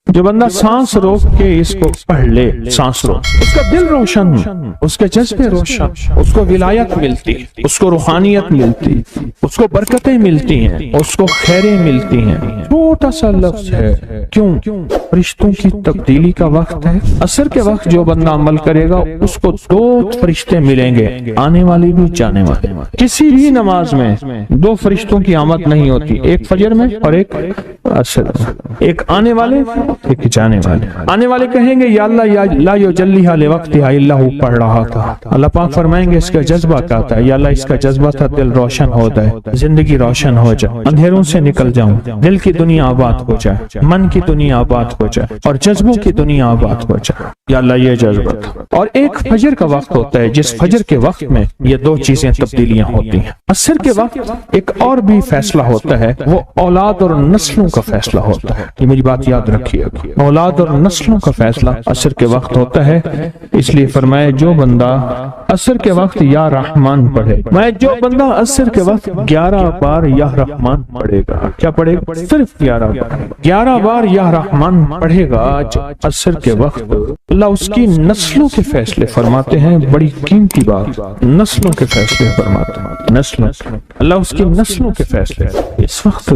جو بندہ سانس روک کے اس کو پڑھ لے، سانس روک، اس کا دل روشن، اس کے جذبے روشن، اس کو ولایت ملتی، اس کو روحانیت ملتی، اس کو برکتیں ملتی ہیں، اس کو خیریں ملتی ہیں۔ چھوٹا سا لفظ ہے، کیوں؟ فرشتوں کی تبدیلی کا وقت ہے۔ عصر کے وقت جو بندہ عمل کرے گا اس کو 2 فرشتے ملیں گے، آنے والے بھی جانے والے۔ کسی بھی نماز میں 2 فرشتوں کی آمد نہیں ہوتی، ایک فجر میں اور ایک عصر میں، ایک آنے والے ایک جانے والے۔ آنے والے کہیں گے یا اللہ یا لا یجلیھا لوقتھا الا ہو، پڑھ رہا تھا، اللہ پاک فرمائیں گے اس کا جذبہ کیا تھا؟ یا اللہ اس کا جذبہ تھا دل روشن ہو جائے، زندگی روشن ہو جائے، اندھیروں سے نکل جاؤں، دل کی دنیا آباد ہو جائے، من کی دنیا آباد ہو جائے اور جذبوں کی دنیا آباد ہو جائے، یا اللہ یہ جذبہ تھا۔ اور ایک فجر کا وقت ہوتا ہے جس فجر کے وقت میں یہ 2 چیزیں تبدیلیاں ہوتی ہیں۔ عصر کے وقت ایک اور بھی فیصلہ ہوتا ہے، وہ اولاد اور نسلوں کا فیصلہ ہوتا ہے۔ یہ میری بات یاد رکھیے، اولاد اور نسلوں کا فیصلہ عصر کے وقت ہوتا ہے۔ اس لیے فرمایا جو بندہ عصر کے وقت یا رحمان پڑھے، میں جو بندہ عصر کے وقت 11 بار یا رحمان پڑھے گا، کیا پڑھے گا؟ صرف 11 بار یا رحمان پڑھے گا عصر کے وقت، اللہ اس کی نسلوں کے فیصلے فرماتے ہیں۔ بڑی قیمتی بات، نسلوں کے فیصلے فرماتے ہیں، نسلوں، اللہ اس کی نسلوں کے فیصلے۔ اس وقت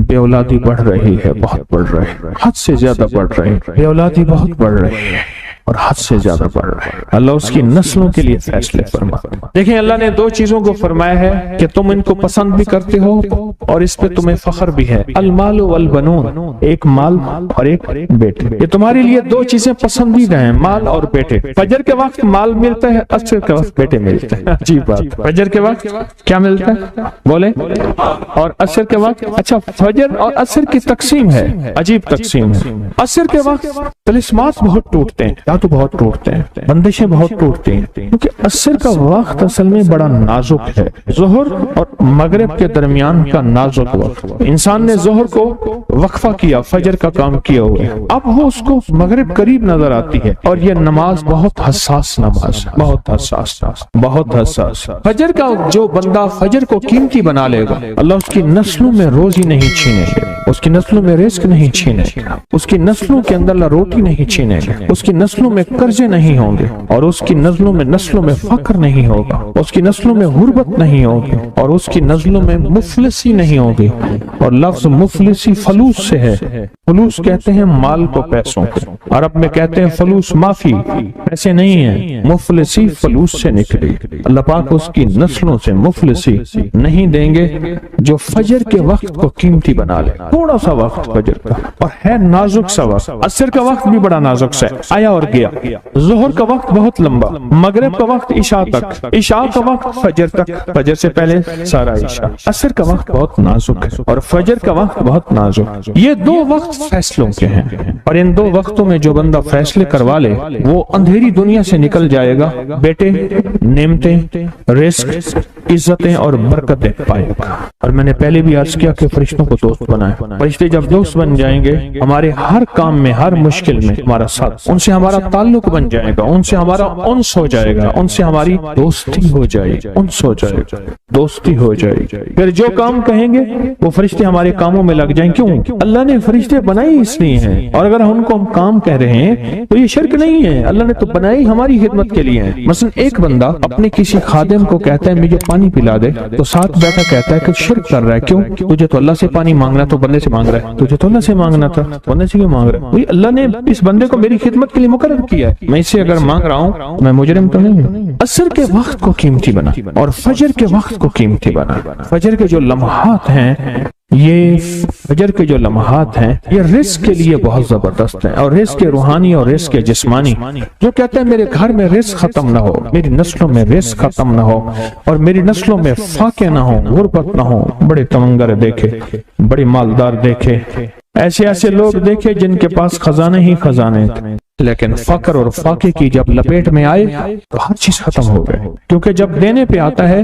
بے اولادی بڑھ رہی ہے، بہت بڑھ رہی ہے، حد سے زیادہ بڑھ رہی ہے، بے اولادی بہت بڑھ رہی ہے اور حد سے زیادہ بڑھ رہا ہے۔ اللہ اس کی نسلوں کے لیے فیصلے فرماتا ہے۔ دیکھیں اللہ نے 2 چیزوں کو فرمایا ہے کہ تم ان کو پسند بھی کرتے ہو اور اس پہ تمہیں فخر بھی ہے، المال والبنون، ایک مال اور ایک بیٹے۔ یہ تمہارے لیے 2 چیزیں پسندیدہ ہیں، مال اور بیٹے۔ فجر کے وقت مال ملتا ہے، عصر کے وقت بیٹے ملتے ہیں۔ عجیب بات، فجر کے وقت کیا ملتا ہے؟ بولے، اور عصر کے وقت، اچھا فجر اور عصر کی تقسیم ہے، عجیب تقسیم ہے۔ عصر کے وقت طلسمات بہت ٹوٹتے ہیں، تو بہت ٹوٹتے ہیں، بندشیں بہت ٹوٹتی ہیں، کیونکہ عصر کا وقت اصل میں بڑا نازک ہے۔ ظہر اور مغرب کے درمیان کا نازک وقت، انسان نے ظہر کو وقفہ کیا، فجر کا کام کیا ہوا ہے، اب وہ اس کو مغرب قریب نظر آتی ہے، اور یہ نماز بہت حساس نماز، بہت حساس، بہت حساس۔ فجر کا جو بندہ فجر کو قیمتی بنا لے گا، اللہ اس کی نسلوں میں روزی نہیں چھینے گا، اس کی نسلوں میں رزق نہیں چھینے گا، اس کی نسلوں کے اندر اللہ روٹی نہیں چھینے گا، اس کی نسلوں میں قرضے نہیں ہوں گے، اور اس کی نسلوں میں فقر نہیں ہوگا، اس کی نسلوں میں غربت نہیں ہوگی، اور اس کی نسلوں میں مفلسی نہیں ہوگی۔ اور لفظ مفلسی فلوس سے ہے، فلوس کہتے ہیں مال کو، پیسوں کو، عرب میں کہتے ہیں فلوس معافی، پیسے نہیں ہیں، مفلسی فلوس سے نکلی۔ اللہ پاک اس کی نسلوں سے مفلسی نہیں دیں گے جو فجر کے وقت کو قیمتی بنا لے۔ تھوڑا سا وقت فجر کا، اور ہے نازک سا وقت، عصر کا وقت بھی بڑا نازک سا ہے، آیا اور گیا۔ ظہر کا وقت بہت لمبا، مغرب کا وقت عشاء تک، عشاء کا وقت فجر تک، فجر سے پہلے سارا عشاء۔ عصر کا وقت بہت نازک ہے اور فجر کا وقت بہت نازک۔ یہ 2 وقت فیصلوں کے ہیں، اور ان 2 وقتوں میں جو بندہ فیصلے کروا لے وہ اندھیری دنیا سے نکل جائے گا، بیٹے، نعمتیں، رزق، عزتیں اور برکتیں پائے گا۔ اور میں نے پہلے بھی عرض کیا کہ فرشتوں کو دوست بنائے، فرشتے جب دوست بن جائیں گے ہمارے ہر کام میں، ہر مشکل میں ہمارا ساتھ، ان سے ہمارا تعلق بن جائے گا، ان سے ہمارا انس ہو جائے گا، ان سے ہماری دوستی ہو جائے گی، انس ہو جائے گا، دوستی ہو جائے گی۔ پھر جو کام کہیں گے وہ فرشتے ہمارے کاموں میں لگ جائیں۔ کیوں؟ اللہ نے فرشتے بنائی اس لیے ہیں، اور اگر ان کو ہم کام کہہ رہے ہیں تو یہ شرک نہیں ہے، اللہ نے تو بنائی ہماری خدمت کے لیے ہے۔ مثلا ایک بندہ اپنے کسی خادم کو کہتا ہے مجھے پانی پلا دے، تو ساتھ بیٹھا کہتا ہے کہ شرک کر رہا ہے۔ کیوں؟ تجھے تو اللہ سے پانی مانگنا تو بندے سے مانگ رہا ہے، تجھے تو اللہ سے مانگنا تھا، بندے سے کیوں مانگ رہا ہے؟ اللہ نے اس بندے کو میری خدمت کے لیے مقرر کیا ہے، میں اسے اگر مانگ رہا ہوں میں مجرم تو نہیں ہوں۔ عصر کے وقت کو قیمتی بنا اور فجر کے وقت کو قیمتی بنا۔ فجر کے جو لمحات ہیں، یہ فجر کے جو لمحات ہیں یہ رزق کے لیے بہت زبردست ہیں، اور رزق کے روحانی اور رزق کے جسمانی۔ جو کہتے ہیں میرے گھر میں رزق ختم نہ ہو، میری نسلوں میں رزق ختم نہ ہو، اور میری نسلوں میں فاقے نہ ہو، غربت نہ ہو، بڑے تمنگر دیکھے، بڑے مالدار دیکھے، ایسے لوگ دیکھے جن کے پاس خزانے ہی خزانے تھے، لیکن فقر اور فاقے کی جب لپیٹ میں آئے تو ہر چیز ختم ہو گئے، کیونکہ جب دینے پہ آتا ہے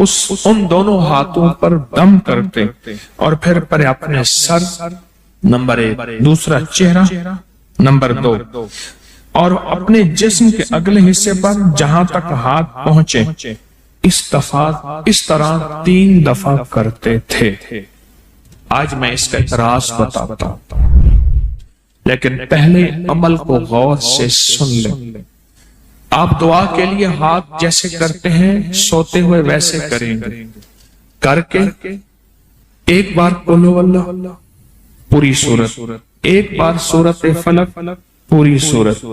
ان دونوں ہاتھوں پر دم کرتے اور پھر اپنے سر نمبر 1، دوسرا چہرہ نمبر 2، اور اپنے جسم کے اگلے حصے پر جہاں تک ہاتھ پہنچے اس طرح 3 دفعہ کرتے تھے۔ آج میں اس کا ایک راز بتاتا ہوں، لیکن پہلے عمل کو غور سے سن لیں۔ آپ دعا کے لیے ہاتھ جیسے کرتے ہیں سوتے ہوئے ویسے کریں گے، کر کے ایک بار قل ہو اللہ پوری سورت، ایک بار سورت فلق پوری سورت،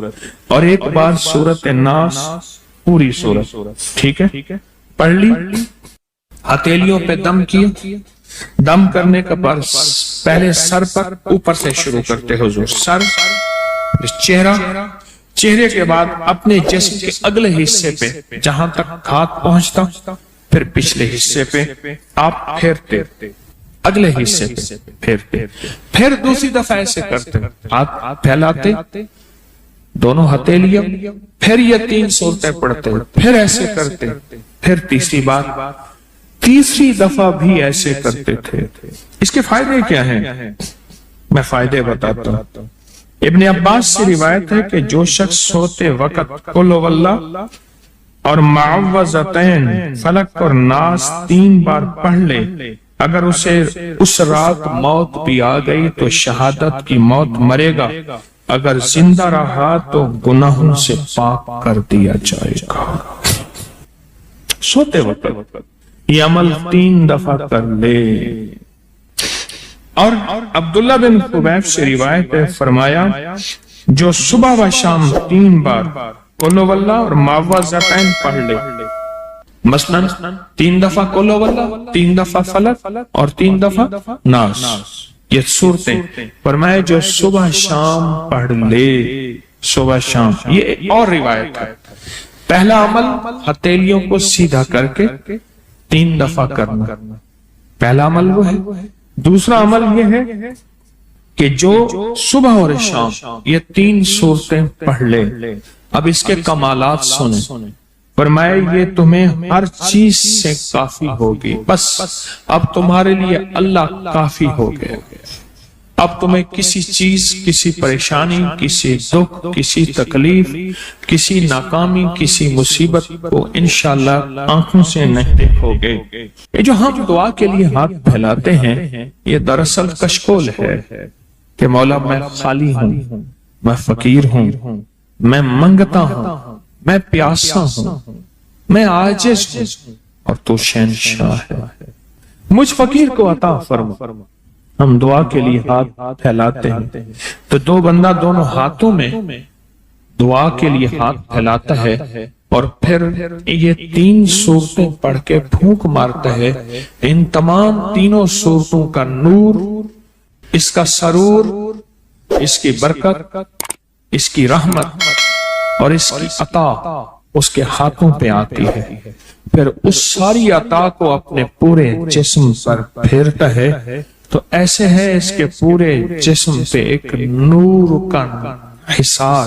اور ایک بار سورت ناس پوری سورت، ٹھیک ہے؟ پڑھ لی، ہتھیلیوں پہ دم کیا، دم کرنے کا بعد پہلے سر پر اوپر سے شروع کرتے حضور، سر، چہرے کے بعد اپنے جسم کے اگلے حصے پہ جہاں تک ہاتھ پہنچتا، پھر پچھلے حصے پہ آپ پھیرتے، اگلے حصے پہ پھیرتے، پھر دوسری دفعہ ایسے کرتے، ہاتھ پھیلاتے دونوں ہتھیلیاں، پھر یہ 3 صورتیں پڑھتے، پھر ایسے کرتے، پھر تیسری بار، تیسری دفعہ بھی ایسے کرتے تھے۔ اس کے فائدے کیا ہیں؟ میں فائدے بتاتا ہوں۔ ابن عباس سے روایت ہے کہ جو شخص سوتے وقت قل ہو اللہ اور معوذتین فلق اور ناس 3 بار پڑھ لے، اگر اسے اس رات موت بھی آ گئی تو شہادت کی موت مرے گا، اگر زندہ رہا تو گناہوں سے پاک کر دیا جائے گا۔ سوتے وقت یہ عمل 3 دفعہ کر لے۔ اور عبداللہ بن خبیب سے روایت ہے، فرمایا جو صبح و شام 3 بار قل ہو اللہ اور معوذتین پڑھ لے، مثلاً 3 دفعہ قل ہو اللہ، 3 دفعہ فلق اور 3 دفعہ ناس، یہ صورتیں، فرمایا جو صبح شام پڑھ لے، صبح شام۔ یہ اور روایت ہے، پہلا عمل ہتھیلیوں کو سیدھا کر کے 3 دفعہ کرنا، پہلا عمل وہ ہے۔ دوسرا عمل یہ ہے کہ جو صبح اور شام یہ 3 صورتیں پڑھ لے۔ اب اس کے کمالات سنیں، فرمایا یہ تمہیں ہر چیز سے کافی ہوگی، بس اب تمہارے لیے اللہ کافی ہو گئے، اب تمہیں کسی چیز، کسی پریشانی، کسی دکھ، کسی تکلیف، کسی ناکامی، کسی مصیبت کو انشاءاللہ آنکھوں سے نہیں دیکھو گے۔ یہ جو ہم دعا کے لیے ہاتھ پھیلاتے ہیں یہ دراصل کشکول ہے کہ مولا میں خالی ہوں، میں فقیر ہوں، میں منگتا ہوں، میں پیاسا ہوں، میں عاجز ہوں، اور تو شہنشاہ ہے، مجھ فقیر کو عطا فرما۔ ہم دعا کے لیے ہاتھ پھیلاتے ہیں تو دو بندہ دونوں ہاتھوں میں دعا کے لیے ہاتھ پھیلاتا ہے اور پھر یہ 3 صورتیں پڑھ کے پھونک مارتا ہے۔ ان تمام 3 صورتوں کا نور، اس کا سرور، اس کی برکت، اس کی رحمت اور اس کی عطا اس کے ہاتھوں پہ آتی ہے، پھر اس ساری عطا کو اپنے پورے جسم پر پھیرتا ہے تو ایسے ہے اس کے پورے جسم پہ ایک نور کا حصار،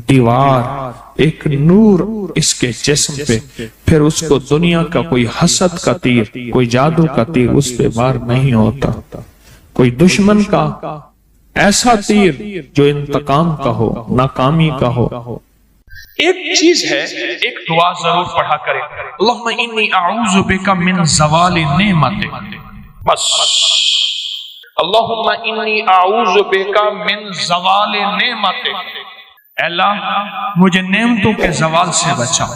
دیوار، ایک نور اس کے جسم پہ، پھر اس کو دنیا کا کوئی حسد کا تیر، کوئی جادو کا تیر اس پہ وار نہیں ہوتا، کوئی دشمن کا ایسا تیر جو انتقام کا ہو، ناکامی کا ہو۔ ایک چیز ہے، ایک دعا ضرور پڑھا کرے، اللہم انی اعوذ بک من زوال نعمتک، بس اللہم انی اعوذ بک من زوال نعمتک، اے اللہ مجھے نعمتوں کے زوال سے بچا،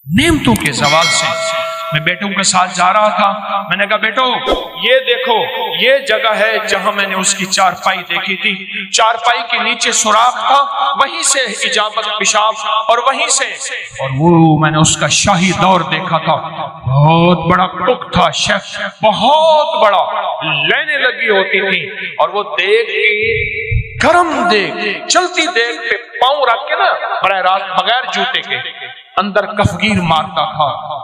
نعمتوں کے زوال سے۔ میں بیٹوں کے ساتھ جا رہا تھا، میں نے کہا بیٹو یہ دیکھو یہ جگہ ہے جہاں میں نے اس کی چارپائی دیکھی تھی، چارپائی کے نیچے سوراخ تھا، وہیں سے اجابت پیشاب، اور وہیں سے، اور وہ میں نے اس کا شاہی دور دیکھا تھا، بہت بڑا ٹک تھا شیف، بہت بڑا، لینے لگی ہوتی تھی، اور وہ دیکھ گرم دیکھ، چلتی دیکھ پہ پاؤں رکھ کے نا براہ راست بغیر جوتے کے اندر کفگیر مارتا تھا،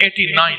89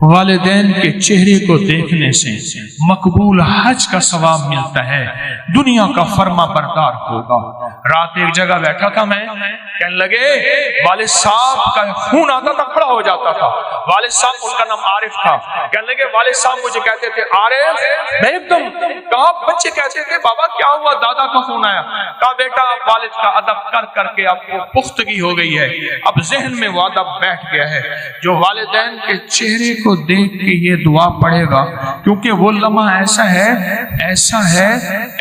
والدین کے چہرے کو دیکھنے سے مقبول حج کا ثواب ملتا ہے، دنیا کا فرما بردار ہوگا۔ رات ایک جگہ بیٹھا تھا میں، کہنے لگے والد صاحب کا خون آتا تھا، کھڑا ہو جاتا تھا۔ والد صاحب، ان کا نام عارف تھا، کہنے لگے والد صاحب مجھے کہتے تھے عارف، میں ایک دم کہا، بچے کہتے تھے بابا کیا ہوا، دادا کا خون آیا، کہا بیٹا والد کا ادب کر کر کے آپ کو پختگی ہو گئی ہے، اب ذہن میں وہ ادب بیٹھ گیا ہے۔ جو والدین کے چہرے کو دیکھ کے یہ دعا پڑھے گا، کیونکہ وہ لمحہ ایسا ہے ایسا ہے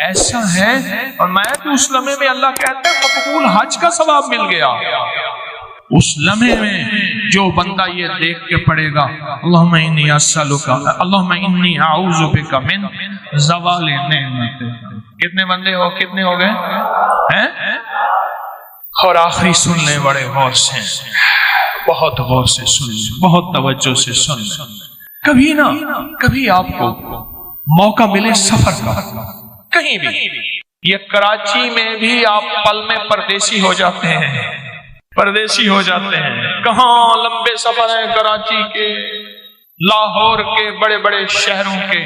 ایسا ہے، اور میں تو اس لمحے میں اللہ کہتا ہے مقبول حج کا ثواب مل گیا۔ اس لمحے میں جو بندہ یہ دیکھ کے پڑھے گا اللہم انی اسألک اللہم انی اعوذ بک من زوال نعمت۔ کتنے بندے ہو، کتنے ہو گئے ہیں؟ اور آخری سن لیں بڑے غور سے، بہت غور سے سن لیں، بہت توجہ سے سن لیں۔ کبھی نہ کبھی آپ کو موقع ملے سفر کا، کہیں بھی، یہ کراچی میں بھی آپ پل میں پردیسی ہو جاتے ہیں، پردیسی ہو جاتے ہیں۔ کہاں لمبے سفر ہیں کراچی کے، لاہور کے، بڑے بڑے شہروں کے۔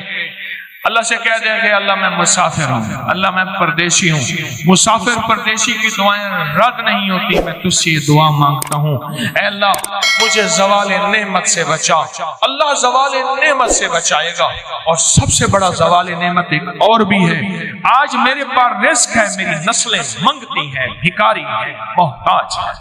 اللہ سے کہہ دیں کہ اللہ میں مسافر ہوں، اللہ میں پردیسی ہوں۔ مسافر پردیسی کی دعائیں رد نہیں ہوتی، میں تجھ سے یہ دعا مانگتا ہوں، اے اللہ مجھے زوال نعمت سے بچا۔ اللہ زوال نعمت سے بچائے گا، اور سب سے بڑا زوال نعمت ایک اور بھی ہے، آج میرے پاس رزق ہے، میری نسلیں منگتی ہیں، بھکاری ہیں، محتاج ہیں۔